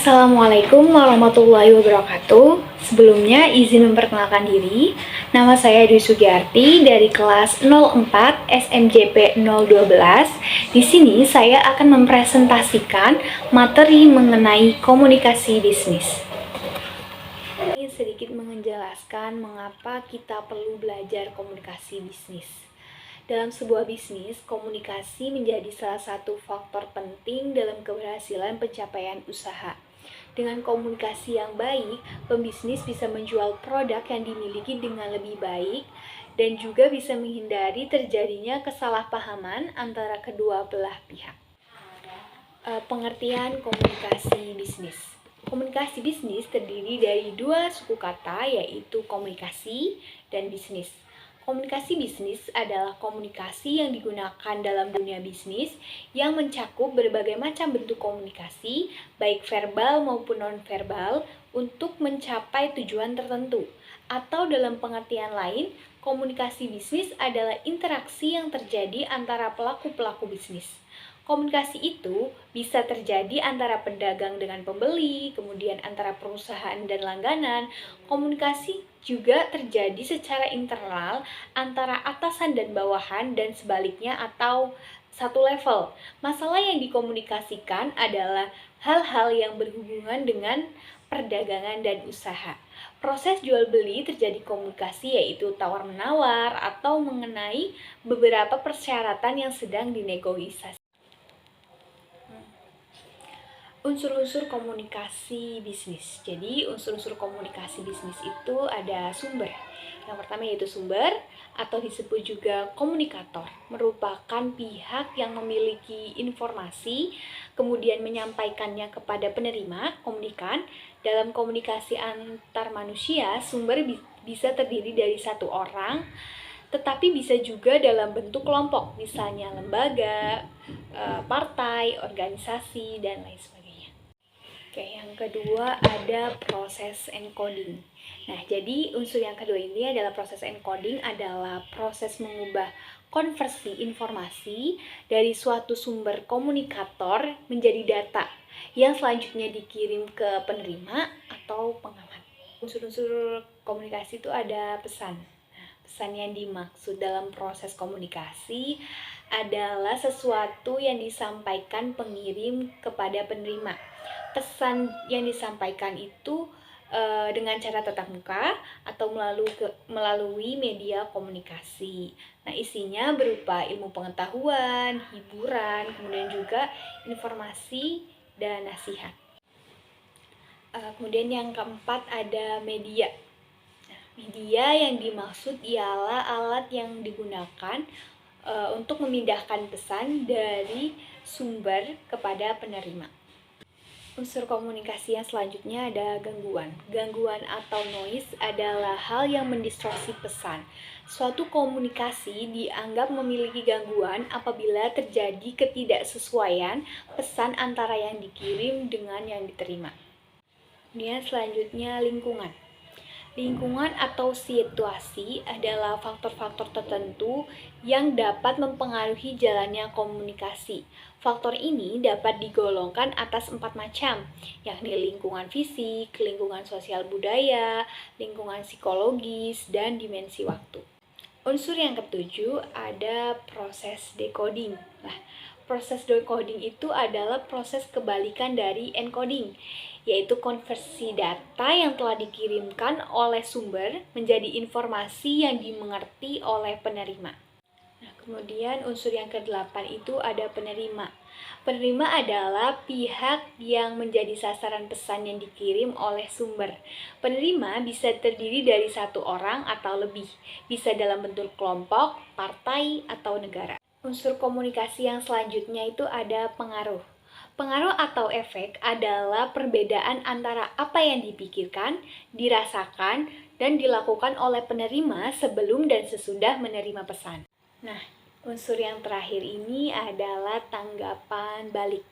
Assalamualaikum warahmatullahi wabarakatuh. Sebelumnya izin memperkenalkan diri. Nama saya Dwi Sugiarti dari kelas 04 SMJP 012. Di sini saya akan mempresentasikan materi mengenai komunikasi bisnis. Ini sedikit menjelaskan mengapa kita perlu belajar komunikasi bisnis. Dalam sebuah bisnis, komunikasi menjadi salah satu faktor penting dalam keberhasilan pencapaian usaha. Dengan komunikasi yang baik, pembisnis bisa menjual produk yang dimiliki dengan lebih baik dan juga bisa menghindari terjadinya kesalahpahaman antara kedua belah pihak. Pengertian komunikasi bisnis. Komunikasi bisnis terdiri dari dua suku kata, yaitu komunikasi dan bisnis. Komunikasi bisnis adalah komunikasi yang digunakan dalam dunia bisnis yang mencakup berbagai macam bentuk komunikasi, baik verbal maupun non-verbal, untuk mencapai tujuan tertentu. Atau dalam pengertian lain, komunikasi bisnis adalah interaksi yang terjadi antara pelaku-pelaku bisnis. Komunikasi itu bisa terjadi antara pedagang dengan pembeli, kemudian antara perusahaan dan langganan. Komunikasi juga terjadi secara internal antara atasan dan bawahan dan sebaliknya atau satu level. Masalah yang dikomunikasikan adalah hal-hal yang berhubungan dengan perdagangan dan usaha. Proses jual beli terjadi komunikasi, yaitu tawar-menawar atau mengenai beberapa persyaratan yang sedang dinegosiasi. Unsur-unsur komunikasi bisnis. Jadi, unsur-unsur komunikasi bisnis itu ada sumber. Yang pertama yaitu sumber, atau disebut juga komunikator, merupakan pihak yang memiliki informasi, kemudian menyampaikannya kepada penerima, komunikan. Dalam komunikasi antar manusia, sumber bisa terdiri dari satu orang, tetapi bisa juga dalam bentuk kelompok, misalnya lembaga, partai, organisasi, dan lain sebagainya. Oke, yang kedua ada proses encoding. Nah, jadi unsur yang kedua ini adalah proses encoding, adalah proses mengubah konversi informasi dari suatu sumber komunikator menjadi data yang selanjutnya dikirim ke penerima atau pengamat. Unsur-unsur komunikasi itu ada pesan. Pesan yang dimaksud dalam proses komunikasi adalah sesuatu yang disampaikan pengirim kepada penerima. Pesan yang disampaikan itu dengan cara tatap muka atau melalui media komunikasi. Nah, isinya berupa ilmu pengetahuan, hiburan, kemudian juga informasi dan nasihat. Kemudian yang keempat ada media. Media yang dimaksud ialah alat yang digunakan untuk memindahkan pesan dari sumber kepada penerima. Unsur komunikasi yang selanjutnya ada gangguan. Gangguan atau noise adalah hal yang mendistorsi pesan. Suatu komunikasi dianggap memiliki gangguan apabila terjadi ketidaksesuaian pesan antara yang dikirim dengan yang diterima. Kemudian selanjutnya lingkungan. Lingkungan atau situasi adalah faktor-faktor tertentu yang dapat mempengaruhi jalannya komunikasi. Faktor ini dapat digolongkan atas 4 macam, yakni lingkungan fisik, lingkungan sosial budaya, lingkungan psikologis, dan dimensi waktu. Unsur yang ketujuh ada proses decoding. Nah, proses decoding itu adalah proses kebalikan dari encoding, yaitu konversi data yang telah dikirimkan oleh sumber menjadi informasi yang dimengerti oleh penerima. Nah, kemudian unsur yang ke-8 itu ada penerima. Penerima adalah pihak yang menjadi sasaran pesan yang dikirim oleh sumber. Penerima bisa terdiri dari satu orang atau lebih, bisa dalam bentuk kelompok, partai, atau negara. Unsur komunikasi yang selanjutnya itu ada pengaruh. Pengaruh atau efek adalah perbedaan antara apa yang dipikirkan, dirasakan, dan dilakukan oleh penerima sebelum dan sesudah menerima pesan. Nah, unsur yang terakhir ini adalah tanggapan balik.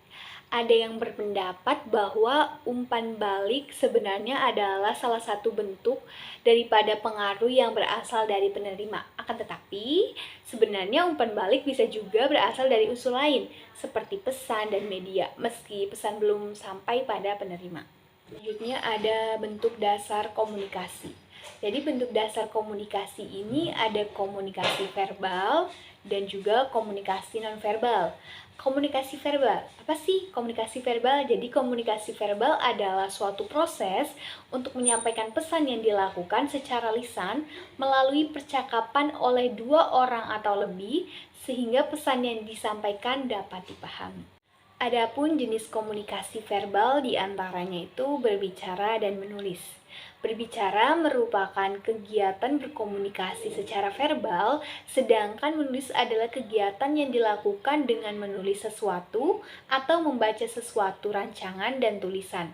Ada yang berpendapat bahwa umpan balik sebenarnya adalah salah satu bentuk daripada pengaruh yang berasal dari penerima. Akan tetapi, sebenarnya umpan balik bisa juga berasal dari unsur lain, seperti pesan dan media, meski pesan belum sampai pada penerima. Selanjutnya ada bentuk dasar komunikasi. Jadi bentuk dasar komunikasi ini ada komunikasi verbal dan juga komunikasi nonverbal. Komunikasi verbal, apa sih komunikasi verbal? Jadi komunikasi verbal adalah suatu proses untuk menyampaikan pesan yang dilakukan secara lisan melalui percakapan oleh dua orang atau lebih sehingga pesan yang disampaikan dapat dipahami. Adapun jenis komunikasi verbal diantaranya itu berbicara dan menulis. Berbicara merupakan kegiatan berkomunikasi secara verbal, sedangkan menulis adalah kegiatan yang dilakukan dengan menulis sesuatu atau membaca sesuatu rancangan dan tulisan.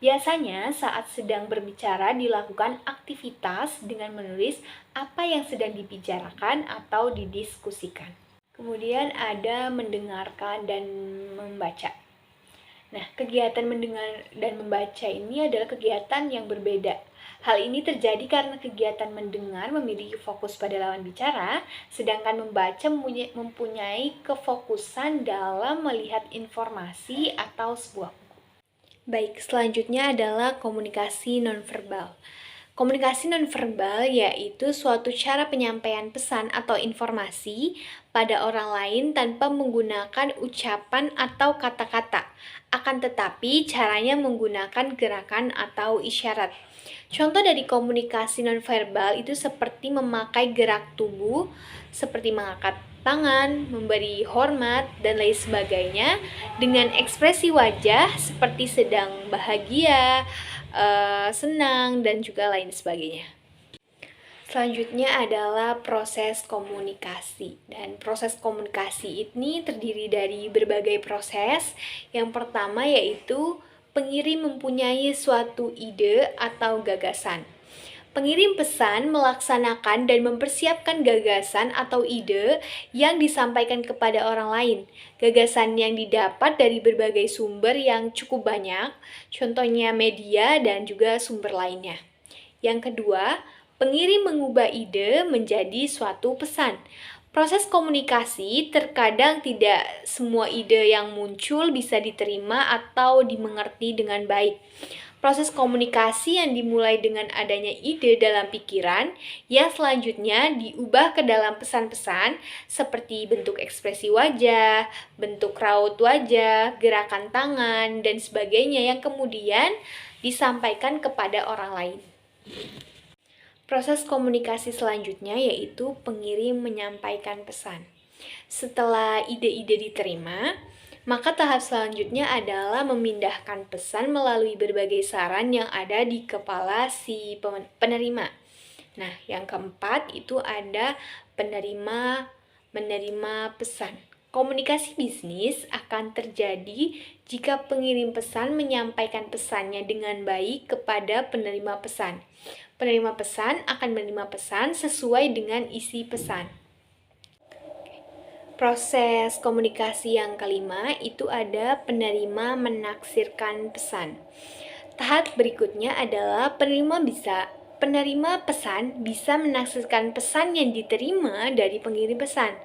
Biasanya saat sedang berbicara dilakukan aktivitas dengan menulis apa yang sedang dibicarakan atau didiskusikan. Kemudian ada mendengarkan dan membaca. Nah, kegiatan mendengar dan membaca ini adalah kegiatan yang berbeda. Hal ini terjadi karena kegiatan mendengar memiliki fokus pada lawan bicara, sedangkan membaca mempunyai kefokusan dalam melihat informasi atau sebuah buku. Baik, selanjutnya adalah komunikasi nonverbal. Komunikasi nonverbal yaitu suatu cara penyampaian pesan atau informasi pada orang lain tanpa menggunakan ucapan atau kata-kata. Akan tetapi caranya menggunakan gerakan atau isyarat. Contoh dari komunikasi nonverbal itu seperti memakai gerak tubuh, seperti mengangkat tangan, memberi hormat, dan lain sebagainya dengan ekspresi wajah seperti sedang bahagia, senang, dan juga lain sebagainya. Selanjutnya adalah proses komunikasi. Dan proses komunikasi ini terdiri dari berbagai proses. Yang pertama yaitu pengirim mempunyai suatu ide atau gagasan. Pengirim pesan melaksanakan dan mempersiapkan gagasan atau ide yang disampaikan kepada orang lain. Gagasan yang didapat dari berbagai sumber yang cukup banyak, contohnya media dan juga sumber lainnya. Yang kedua, pengirim mengubah ide menjadi suatu pesan. Proses komunikasi terkadang tidak semua ide yang muncul bisa diterima atau dimengerti dengan baik. Proses komunikasi yang dimulai dengan adanya ide dalam pikiran yang selanjutnya diubah ke dalam pesan-pesan seperti bentuk ekspresi wajah, bentuk raut wajah, gerakan tangan, dan sebagainya yang kemudian disampaikan kepada orang lain. Proses komunikasi selanjutnya yaitu pengirim menyampaikan pesan. Setelah ide-ide diterima, maka tahap selanjutnya adalah memindahkan pesan melalui berbagai saran yang ada di kepala si penerima. Nah, yang keempat itu ada menerima pesan. Komunikasi bisnis akan terjadi jika pengirim pesan menyampaikan pesannya dengan baik kepada penerima pesan. Penerima pesan akan menerima pesan sesuai dengan isi pesan. Proses komunikasi yang kelima itu ada penerima menaksirkan pesan. Tahap berikutnya adalah penerima pesan bisa menaksirkan pesan yang diterima dari pengirim pesan.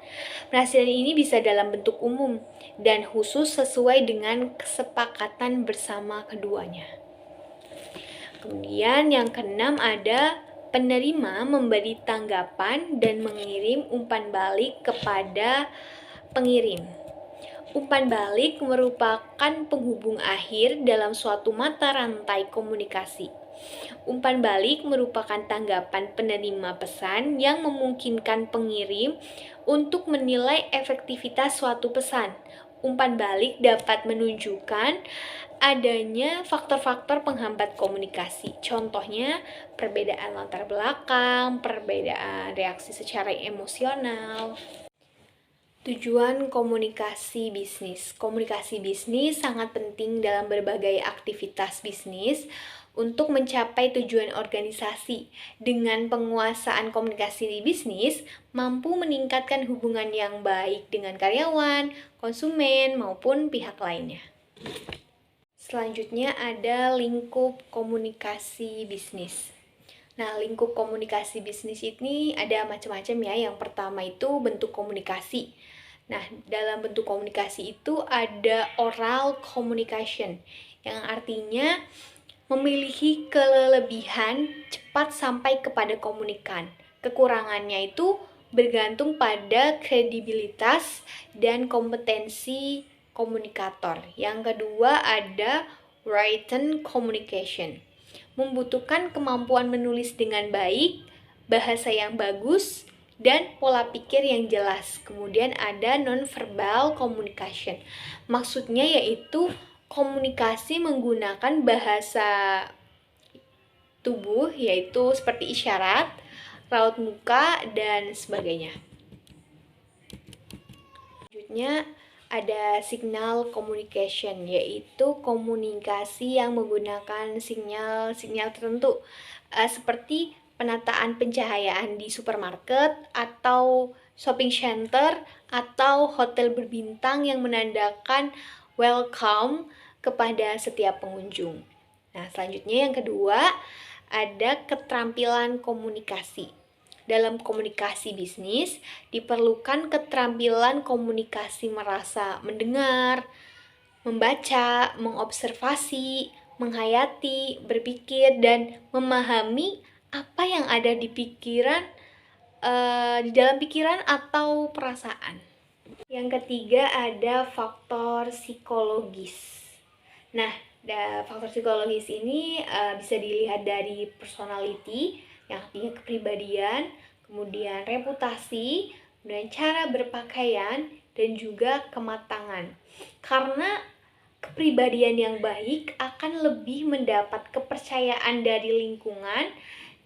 Penafsiran ini bisa dalam bentuk umum dan khusus sesuai dengan kesepakatan bersama keduanya. Kemudian yang keenam ada penerima memberi tanggapan dan mengirim umpan balik kepada pengirim. Umpan balik merupakan penghubung akhir dalam suatu mata rantai komunikasi. Umpan balik merupakan tanggapan penerima pesan yang memungkinkan pengirim untuk menilai efektivitas suatu pesan. Umpan balik dapat menunjukkan adanya faktor-faktor penghambat komunikasi. Contohnya, perbedaan latar belakang, perbedaan reaksi secara emosional. Tujuan komunikasi bisnis. Komunikasi bisnis sangat penting dalam berbagai aktivitas bisnis untuk mencapai tujuan organisasi. Dengan penguasaan komunikasi di bisnis, mampu meningkatkan hubungan yang baik dengan karyawan, konsumen, maupun pihak lainnya. Selanjutnya ada lingkup komunikasi bisnis. Nah, lingkup komunikasi bisnis ini ada macam-macam ya. Yang pertama itu bentuk komunikasi. Nah, dalam bentuk komunikasi itu ada oral communication, yang artinya memiliki kelebihan cepat sampai kepada komunikan. Kekurangannya itu bergantung pada kredibilitas dan kompetensi komunikator. Yang kedua ada written communication, membutuhkan kemampuan menulis dengan baik, bahasa yang bagus, dan pola pikir yang jelas. Kemudian ada non-verbal communication. Maksudnya yaitu komunikasi menggunakan bahasa tubuh, yaitu seperti isyarat, raut muka, dan sebagainya. Selanjutnya ada signal communication, yaitu komunikasi yang menggunakan sinyal-sinyal tertentu, seperti penataan pencahayaan di supermarket atau shopping center atau hotel berbintang yang menandakan welcome kepada setiap pengunjung. Nah, selanjutnya yang kedua ada keterampilan komunikasi. Dalam komunikasi bisnis, diperlukan keterampilan komunikasi merasa mendengar, membaca, mengobservasi, menghayati, berpikir, dan memahami apa yang ada di pikiran, di dalam pikiran atau perasaan. Yang ketiga ada faktor psikologis. Nah, faktor psikologis ini bisa dilihat dari personality, yang artinya kepribadian, kemudian reputasi, kemudian cara berpakaian, dan juga kematangan. Karena kepribadian yang baik akan lebih mendapat kepercayaan dari lingkungan,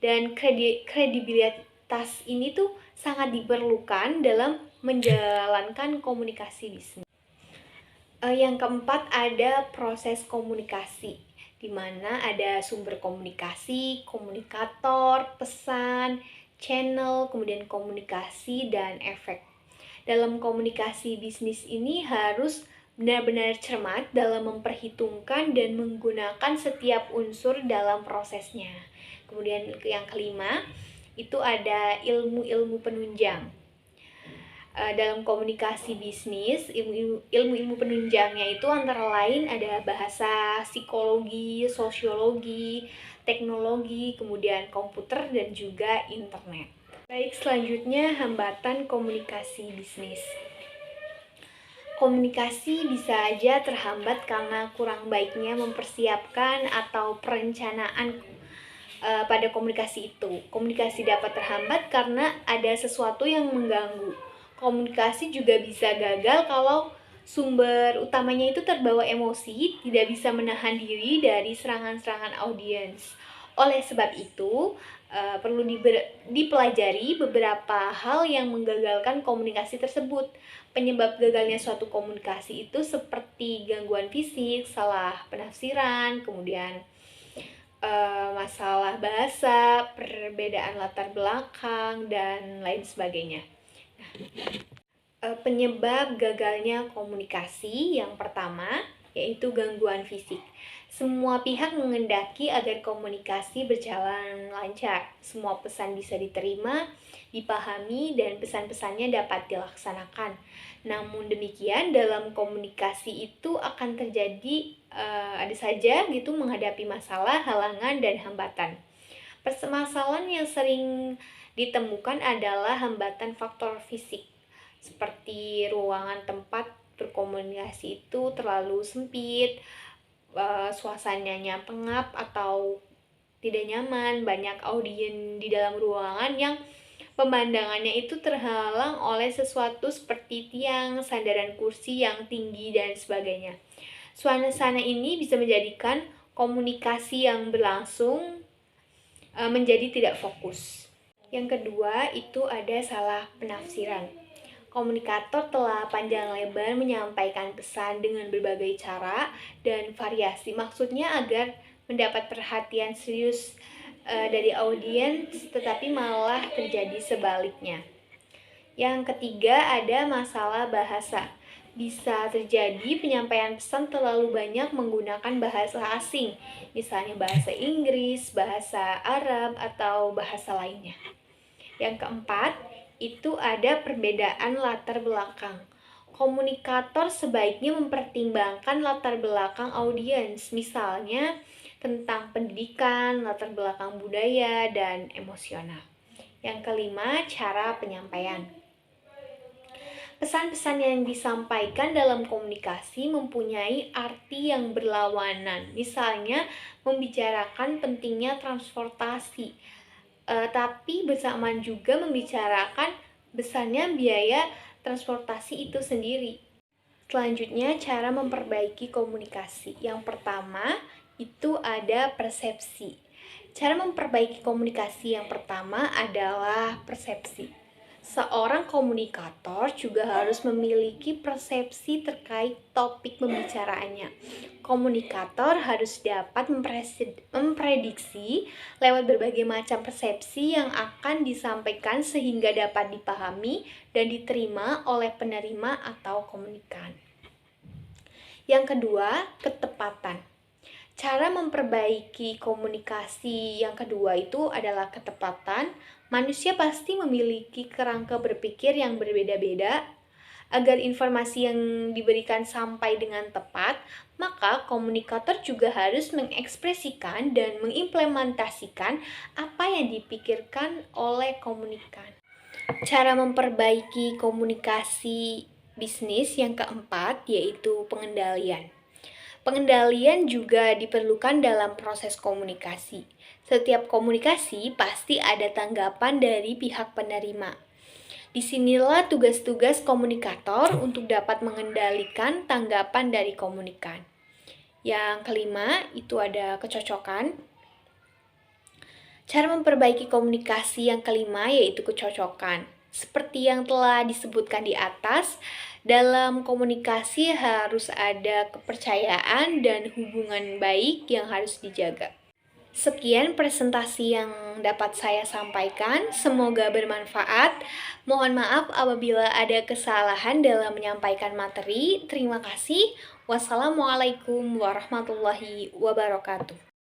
dan kredibilitas ini tuh sangat diperlukan dalam menjalankan komunikasi bisnis. Yang keempat ada proses komunikasi, di mana ada sumber komunikasi, komunikator, pesan, channel, kemudian komunikasi, dan efek. Dalam komunikasi bisnis ini harus benar-benar cermat dalam memperhitungkan dan menggunakan setiap unsur dalam prosesnya. Kemudian yang kelima, itu ada ilmu-ilmu penunjang. Dalam komunikasi bisnis, ilmu-ilmu penunjangnya itu antara lain ada bahasa, psikologi, sosiologi, teknologi, kemudian komputer, dan juga internet. Baik, selanjutnya hambatan komunikasi bisnis. Komunikasi bisa aja terhambat karena kurang baiknya mempersiapkan atau perencanaan pada komunikasi itu. Komunikasi dapat terhambat karena ada sesuatu yang mengganggu. Komunikasi juga bisa gagal kalau sumber utamanya itu terbawa emosi, tidak bisa menahan diri dari serangan-serangan audiens. Oleh sebab itu, perlu dipelajari beberapa hal yang menggagalkan komunikasi tersebut. Penyebab gagalnya suatu komunikasi itu seperti gangguan fisik, salah penafsiran, kemudian masalah bahasa, perbedaan latar belakang, dan lain sebagainya. Penyebab gagalnya komunikasi yang pertama yaitu gangguan fisik. Semua pihak mengendaki agar komunikasi berjalan lancar, semua pesan bisa diterima, dipahami, dan pesan-pesannya dapat dilaksanakan. Namun demikian, dalam komunikasi itu akan terjadi ada saja gitu menghadapi masalah, halangan, dan hambatan. Permasalahan yang sering ditemukan adalah hambatan faktor fisik, seperti ruangan tempat berkomunikasi itu terlalu sempit, suasananya pengap atau tidak nyaman, banyak audien di dalam ruangan yang pemandangannya itu terhalang oleh sesuatu seperti tiang, sandaran kursi yang tinggi, dan sebagainya. Suasana ini bisa menjadikan komunikasi yang berlangsung menjadi tidak fokus. Yang kedua, itu ada salah penafsiran. Komunikator telah panjang lebar menyampaikan pesan dengan berbagai cara dan variasi. Maksudnya agar mendapat perhatian serius dari audiens, tetapi malah terjadi sebaliknya. Yang ketiga ada masalah bahasa. Bisa terjadi penyampaian pesan terlalu banyak menggunakan bahasa asing, misalnya bahasa Inggris, bahasa Arab, atau bahasa lainnya. Yang keempat, itu ada perbedaan latar belakang. Komunikator sebaiknya mempertimbangkan latar belakang audiens, misalnya tentang pendidikan, latar belakang budaya, dan emosional. Yang kelima, cara penyampaian. Pesan-pesan yang disampaikan dalam komunikasi mempunyai arti yang berlawanan. Misalnya, membicarakan pentingnya transportasi, tapi bersamaan juga membicarakan besarnya biaya transportasi itu sendiri. Selanjutnya, cara memperbaiki komunikasi. Yang pertama, itu ada persepsi. Cara memperbaiki komunikasi yang pertama adalah persepsi. Seorang komunikator juga harus memiliki persepsi terkait topik pembicaraannya. Komunikator harus dapat memprediksi lewat berbagai macam persepsi yang akan disampaikan sehingga dapat dipahami dan diterima oleh penerima atau komunikan. Yang kedua, ketepatan. Cara memperbaiki komunikasi yang kedua itu adalah ketepatan. Manusia pasti memiliki kerangka berpikir yang berbeda-beda. Agar informasi yang diberikan sampai dengan tepat, maka komunikator juga harus mengekspresikan dan mengimplementasikan apa yang dipikirkan oleh komunikan. Cara memperbaiki komunikasi bisnis yang keempat yaitu pengendalian. Pengendalian juga diperlukan dalam proses komunikasi. Setiap komunikasi pasti ada tanggapan dari pihak penerima. Disinilah tugas-tugas komunikator untuk dapat mengendalikan tanggapan dari komunikan. Yang kelima, itu ada kecocokan. Cara memperbaiki komunikasi yang kelima yaitu kecocokan. Seperti yang telah disebutkan di atas, dalam komunikasi harus ada kepercayaan dan hubungan baik yang harus dijaga. Sekian presentasi yang dapat saya sampaikan, semoga bermanfaat. Mohon maaf apabila ada kesalahan dalam menyampaikan materi. Terima kasih. Wassalamualaikum warahmatullahi wabarakatuh.